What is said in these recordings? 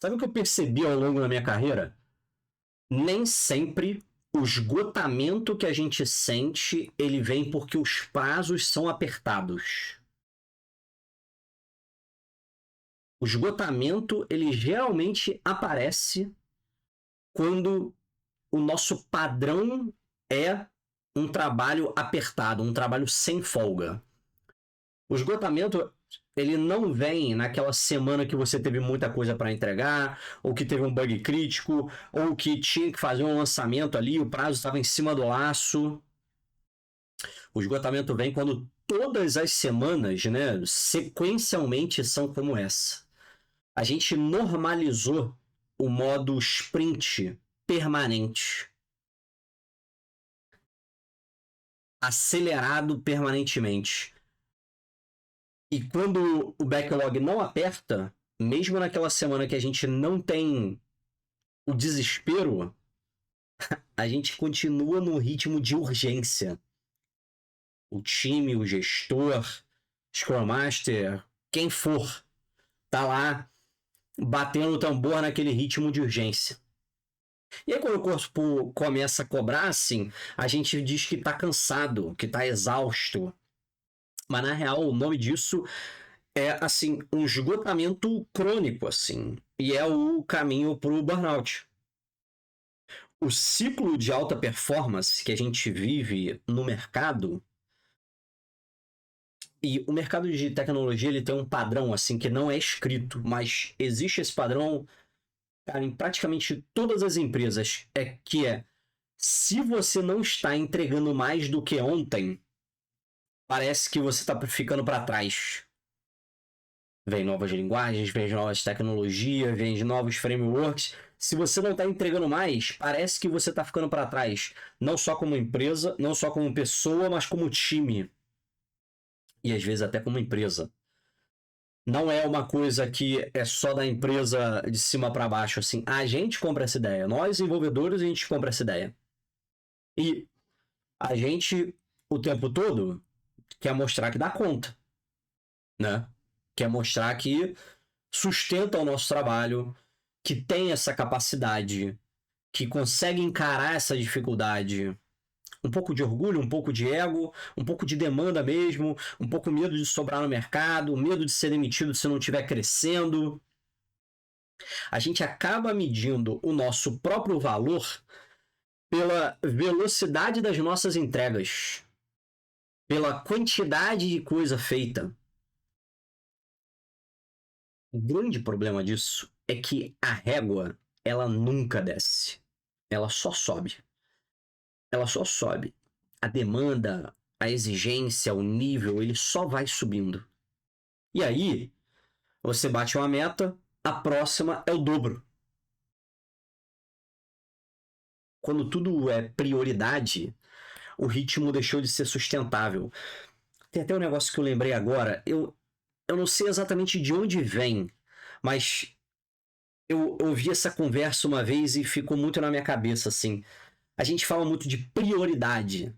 Sabe o que eu percebi ao longo da minha carreira? Nem sempre o esgotamento que a gente sente, ele vem porque os prazos são apertados. O esgotamento, ele geralmente aparece quando o nosso padrão é um trabalho apertado, um trabalho sem folga. O esgotamento, ele não vem naquela semana que você teve muita coisa para entregar, ou que teve um bug crítico, ou que tinha que fazer um lançamento ali, o prazo estava em cima do laço. O esgotamento vem quando todas as semanas, né, sequencialmente são como essa. A gente normalizou o modo sprint permanente. Acelerado permanentemente. E quando o backlog não aperta, mesmo naquela semana que a gente não tem o desespero, a gente continua no ritmo de urgência. O time, o gestor, Scrum Master, quem for, tá lá batendo o tambor naquele ritmo de urgência. E aí quando o corpo começa a cobrar, assim, a gente diz que tá cansado, que tá exausto. Mas na real, o nome disso é, assim, um esgotamento crônico, assim. E é o caminho pro burnout. O ciclo de alta performance que a gente vive no mercado, e o mercado de tecnologia ele tem um padrão assim que não é escrito, mas existe esse padrão, cara, em praticamente todas as empresas, se você não está entregando mais do que ontem, parece que você está ficando para trás. Vem novas linguagens, vem novas tecnologias, vem novos frameworks. Se você não está entregando mais, parece que você está ficando para trás. Não só como empresa, não só como pessoa, mas como time. E às vezes até como empresa. Não é uma coisa que é só da empresa de cima para baixo, assim. A gente compra essa ideia. Nós, desenvolvedores, a gente compra essa ideia. E a gente, o tempo todo, quer mostrar que dá conta, né? Quer mostrar que sustenta o nosso trabalho, que tem essa capacidade, que consegue encarar essa dificuldade. Um pouco de orgulho, um pouco de ego, um pouco de demanda mesmo, um pouco medo de sobrar no mercado, medo de ser demitido se não estiver crescendo. A gente acaba medindo o nosso próprio valor pela velocidade das nossas entregas, pela quantidade de coisa feita. O grande problema disso é que a régua, ela nunca desce. Ela só sobe. Ela só sobe. A demanda, a exigência, o nível, ele só vai subindo. E aí, você bate uma meta, a próxima é o dobro. Quando tudo é prioridade, o ritmo deixou de ser sustentável. Tem até um negócio que eu lembrei agora. Eu não sei exatamente de onde vem, mas eu ouvi essa conversa uma vez e ficou muito na minha cabeça, assim. A gente fala muito de prioridade,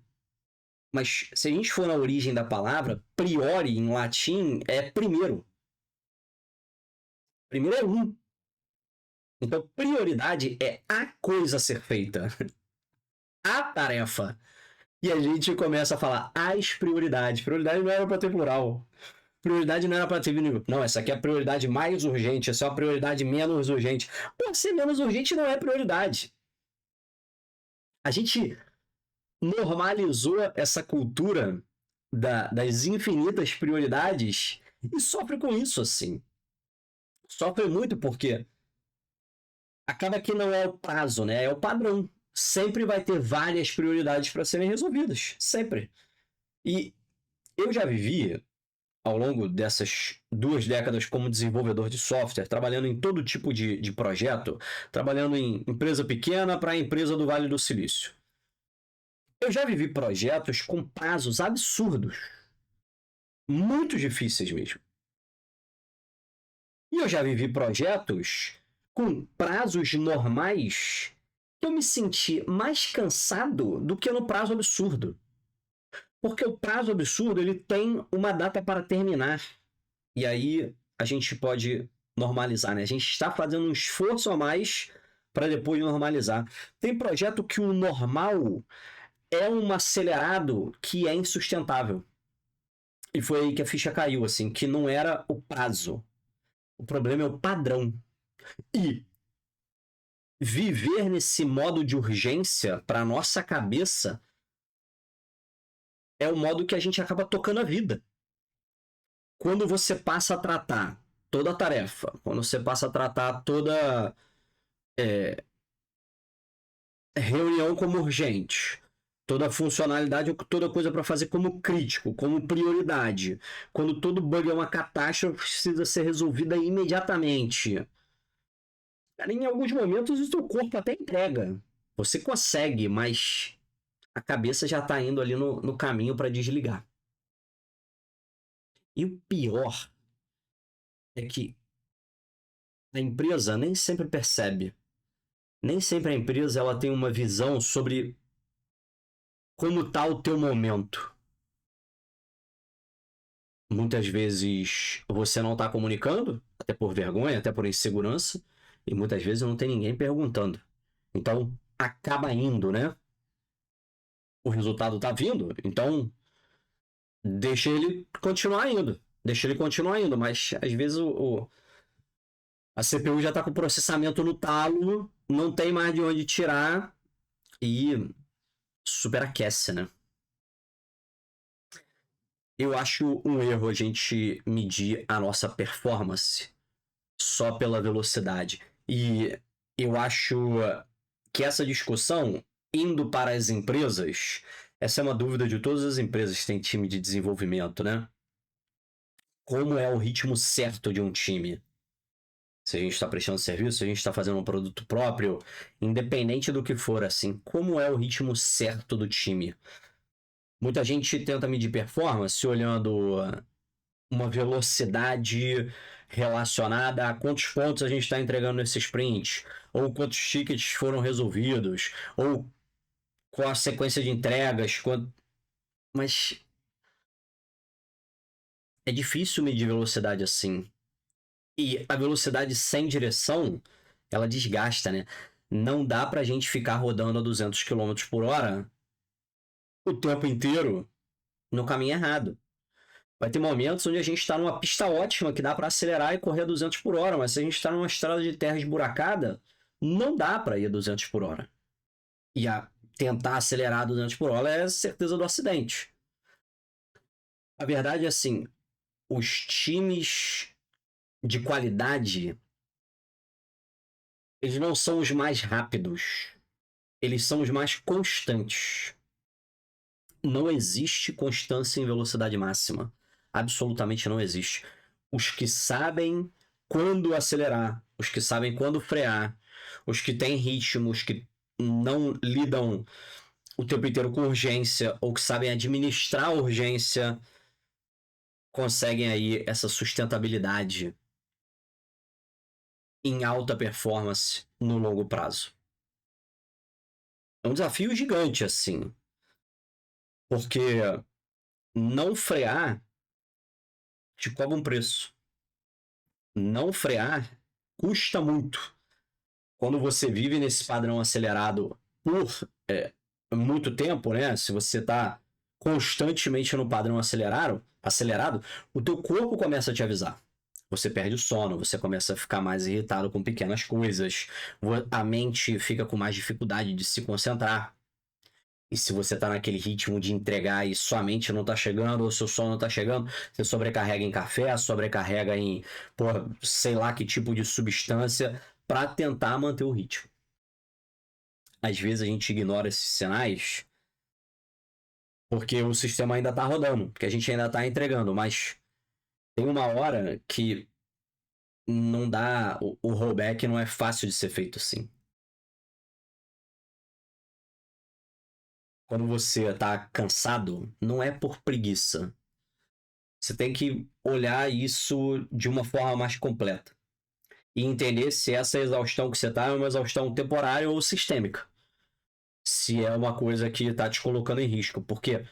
mas se a gente for na origem da palavra, priori em latim é primeiro. Primeiro é um. Então, prioridade é a coisa a ser feita, a tarefa. E a gente começa a falar as prioridades. Prioridade não era para ter plural. Prioridade não era para ter nível. Não, essa aqui é a prioridade mais urgente, essa é a prioridade menos urgente. Por ser menos urgente não é prioridade. A gente normalizou essa cultura das infinitas prioridades e sofre com isso, assim. Sofre muito porque acaba que não é o prazo, né? É o padrão. Sempre vai ter várias prioridades para serem resolvidas. Sempre. E eu já vivi, ao longo dessas 2 décadas como desenvolvedor de software, trabalhando em todo tipo de projeto, trabalhando em empresa pequena para empresa do Vale do Silício. Eu já vivi projetos com prazos absurdos. Muito difíceis mesmo. E eu já vivi projetos com prazos normais que eu me senti mais cansado do que no prazo absurdo. Porque o prazo absurdo ele tem uma data para terminar. E aí a gente pode normalizar, né? A gente está fazendo um esforço a mais para depois normalizar. Tem projeto que o normal é um acelerado que é insustentável. E foi aí que a ficha caiu, assim, que não era o prazo. O problema é o padrão. E viver nesse modo de urgência para nossa cabeça é o modo que a gente acaba tocando a vida. Quando você passa a tratar toda a tarefa, quando você passa a tratar toda reunião como urgente, toda funcionalidade ou toda coisa para fazer como crítico, como prioridade, quando todo bug é uma catástrofe, precisa ser resolvida imediatamente. Cara, em alguns momentos o seu corpo até entrega. Você consegue, mas a cabeça já está indo ali no caminho para desligar. E o pior é que a empresa nem sempre percebe. Nem sempre a empresa ela tem uma visão sobre como está o teu momento. Muitas vezes você não está comunicando, até por vergonha, até por insegurança, e muitas vezes não tem ninguém perguntando. Então, acaba indo, né? O resultado tá vindo, então deixa ele continuar indo. Deixa ele continuar indo, mas às vezes a CPU já tá com o processamento no talo, não tem mais de onde tirar e superaquece, né? Eu acho um erro a gente medir a nossa performance só pela velocidade. E eu acho que essa discussão, indo para as empresas, essa é uma dúvida de todas as empresas que têm time de desenvolvimento, né? Como é o ritmo certo de um time? Se a gente está prestando serviço, se a gente está fazendo um produto próprio, independente do que for, assim, como é o ritmo certo do time? Muita gente tenta medir performance olhando uma velocidade relacionada a quantos pontos a gente está entregando nesse sprint, ou quantos tickets foram resolvidos, ou qual a sequência de entregas. Mas é difícil medir velocidade assim. E a velocidade sem direção, ela desgasta, né? Não dá pra gente ficar rodando a 200 km por hora o tempo inteiro no caminho errado. Vai ter momentos onde a gente está numa pista ótima que dá para acelerar e correr a 200 por hora, mas se a gente está numa estrada de terra esburacada, não dá para ir a 200 por hora. E tentar acelerar a 200 por hora é certeza do acidente. A verdade é assim, os times de qualidade, eles não são os mais rápidos, eles são os mais constantes. Não existe constância em velocidade máxima. Absolutamente não existe. Os que sabem quando acelerar, os que sabem quando frear, os que têm ritmo, os que não lidam o tempo inteiro com urgência ou que sabem administrar a urgência, conseguem aí essa sustentabilidade em alta performance no longo prazo. É um desafio gigante, assim, porque não frear te cobra um preço. Não frear custa muito. Quando você vive nesse padrão acelerado por muito tempo, né? Se você está constantemente no padrão acelerado, o teu corpo começa a te avisar. Você perde o sono, você começa a ficar mais irritado com pequenas coisas, a mente fica com mais dificuldade de se concentrar. E se você tá naquele ritmo de entregar e sua mente não tá chegando, ou seu sono não tá chegando, você sobrecarrega em café, sobrecarrega em, sei lá que tipo de substância para tentar manter o ritmo. Às vezes a gente ignora esses sinais porque o sistema ainda tá rodando, porque a gente ainda tá entregando, mas tem uma hora que não dá, o rollback não é fácil de ser feito assim. Quando você tá cansado, não é por preguiça. Você tem que olhar isso de uma forma mais completa e entender se essa exaustão que você está é uma exaustão temporária ou sistêmica. Se é uma coisa que está te colocando em risco. Porque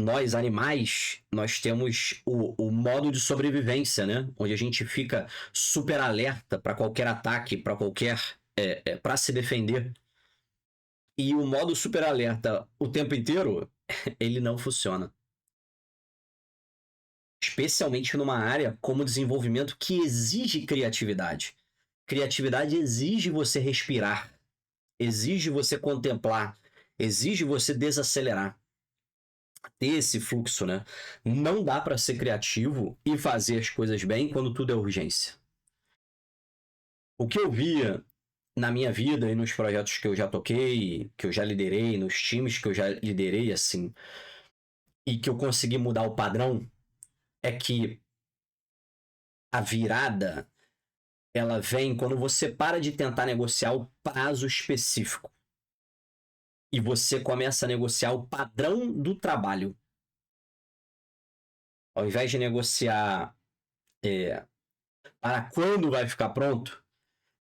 nós animais, nós temos o modo de sobrevivência, né? Onde a gente fica super alerta para qualquer ataque, para qualquer, para se defender. E o modo super alerta o tempo inteiro, ele não funciona. Especialmente numa área como desenvolvimento que exige criatividade. Criatividade exige você respirar, exige você contemplar, exige você desacelerar. Ter esse fluxo, né? Não dá para ser criativo e fazer as coisas bem quando tudo é urgência. O que eu via na minha vida e nos projetos que eu já toquei, que eu já liderei, nos times que eu já liderei, assim, e que eu consegui mudar o padrão, é que a virada, ela vem quando você para de tentar negociar o prazo específico e você começa a negociar o padrão do trabalho. Ao invés de negociar para quando vai ficar pronto,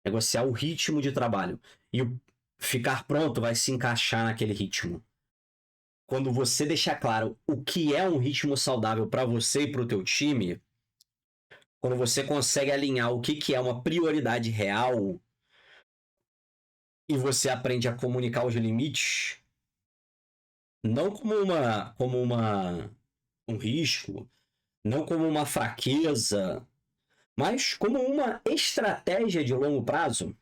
negociar o ritmo de trabalho. E o ficar pronto vai se encaixar naquele ritmo. Quando você deixar claro o que é um ritmo saudável para você e para o teu time, quando você consegue alinhar o que é uma prioridade real e você aprende a comunicar os limites, não como um risco, não como uma fraqueza, mas como uma estratégia de longo prazo,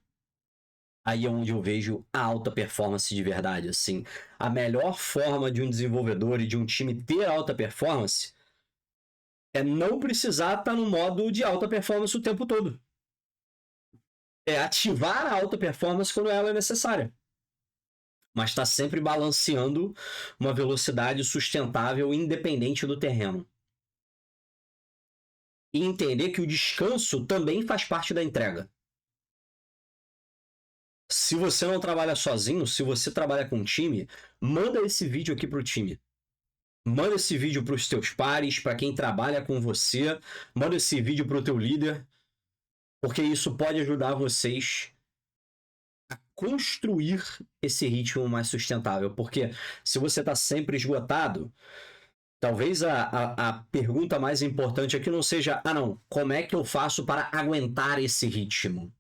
aí é onde eu vejo a alta performance de verdade, assim. A melhor forma de um desenvolvedor e de um time ter alta performance é não precisar estar no modo de alta performance o tempo todo. É ativar a alta performance quando ela é necessária. Mas está sempre balanceando uma velocidade sustentável independente do terreno. E entender que o descanso também faz parte da entrega. Se você não trabalha sozinho, se você trabalha com um time, manda esse vídeo aqui pro time. Manda esse vídeo para os teus pares, para quem trabalha com você. Manda esse vídeo para o teu líder, porque isso pode ajudar vocês a construir esse ritmo mais sustentável. Porque se você está sempre esgotado, talvez a pergunta mais importante aqui não seja, não, como é que eu faço para aguentar esse ritmo?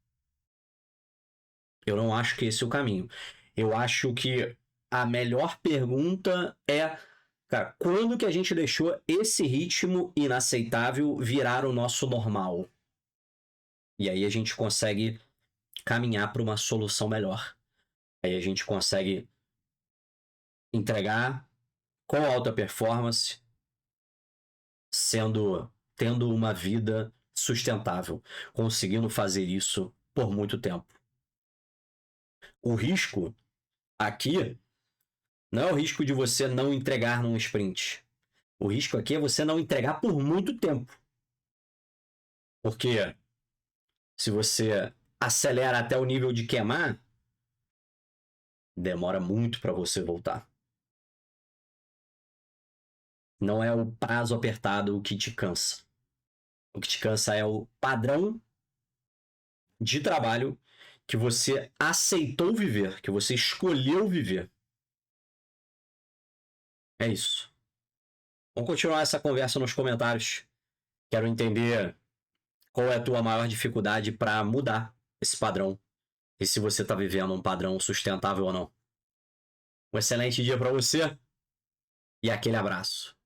Eu não acho que esse é o caminho. Eu acho que a melhor pergunta é, cara, quando que a gente deixou esse ritmo inaceitável virar o nosso normal? E aí a gente consegue caminhar para uma solução melhor. Aí a gente consegue entregar com alta performance, tendo uma vida sustentável, conseguindo fazer isso por muito tempo. O risco aqui não é o risco de você não entregar num sprint. O risco aqui é você não entregar por muito tempo. Porque se você acelera até o nível de queimar, demora muito para você voltar. Não é o prazo apertado o que te cansa. O que te cansa é o padrão de trabalho que você aceitou viver, que você escolheu viver. É isso. Vamos continuar essa conversa nos comentários. Quero entender qual é a tua maior dificuldade para mudar esse padrão. E se você está vivendo um padrão sustentável ou não. Um excelente dia para você e aquele abraço.